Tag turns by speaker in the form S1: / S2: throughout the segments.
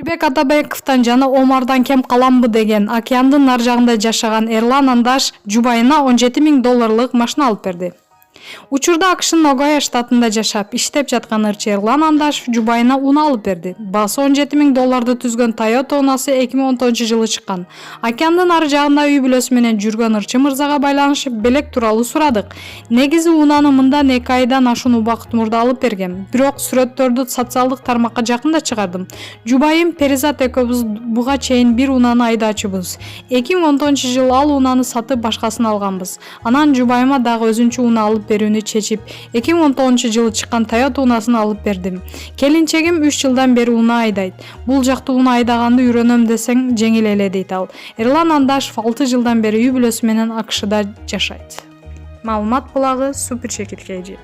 S1: Айбек Атабековдон жана Омардан кем каламбы деген океандын ар жагында жашаган Эрлан Андаш жубайына $17,000 машина алып берди. Учурда АКШнын Огайо штатында жашап, иштеп жаткан ырчы Эрлан Андашев жубайына уна алып берди. Баасы $17,000 түзгөн Toyota унасы 2010-жылы чыккан. Океандын ар жагында үй бүлөсү менен жүргөн ырчы мырзага байланышып белек тууралуу сурадык. Негизи унаны мындан 2 айдан ашуун убакыт мурда алып бергем. Бирок сүрөттөрдү социалдык тармакка жакында чыгардым. Жубайым Перизат экөөбүз буга чейин бир унаны айдачыбыз. 2010-жылы ал унаны сатып башкасын алганбыз. Анан жубайыма дагы өзүнчө уна алып берүүнү чечип, 2010-жылы чыккан Toyota унасын алып бердим. Келинчегим 3 жылдан бери уна айдайт. Бул жакты уна айдаганды үйрөнөм десең жеңил эле дейт ал. Эрлан Андашев 6 жылдан бери үй бүлөсү менен АКШда жашайт. Маалымат булагы Супер Чекиркейжи.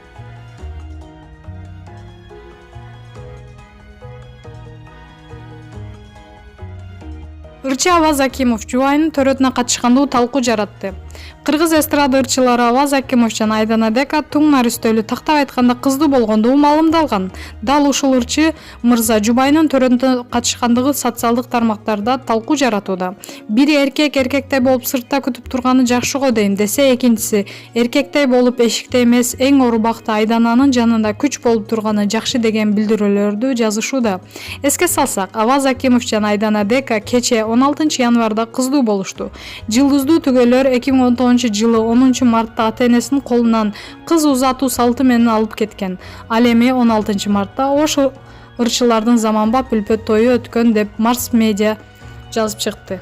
S1: Ырчы Аваз Акимов жубайынын төрөтүнө катышканда талкуу жаратты. Кыргыз эстрада ырчылары Аваз Акимов жана Айдана Дека туң нар үстөлү тактап айтканда кыздуу болгондугу маалымдалган. Дал ушул ырчы мырза жубайынын төрөтүнө катышкандыгы социалдык тармактарда талкуу жаратууда. Бири эркектей болуп сыртта күтүп турганы жакшы го дейм десе, экинчиси эркектей болуп эшикте эмес, эң оор убакта Айдананын жанында күч болуп турганы жакшы деген билдирүүлөрдү жазышууда. Эске салсак, Аваз Акимов жана Айдана Дека кече 16 январда кыздуу болушту. Жылдыздуу түгөлөр 2010-жылы 10 мартта ата-энесинин колунан кыз узатуу салты менен алып кеткен. Ал эми 16 мартта ош ырчылардын заманбап үлпөт тою өткөн деп Марс медиа жазып чыкты.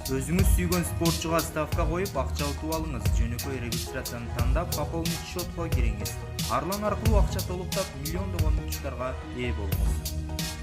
S2: Өзүңүз сүйгөн спортчуга ставка коюп акча утуп алыңыз. Жөнөкөй регистрацияны тандап, пополнить счетко кириңиз. Арлан аркылуу акча толуктап, миллиондогон утуштарга ээ болуңуз.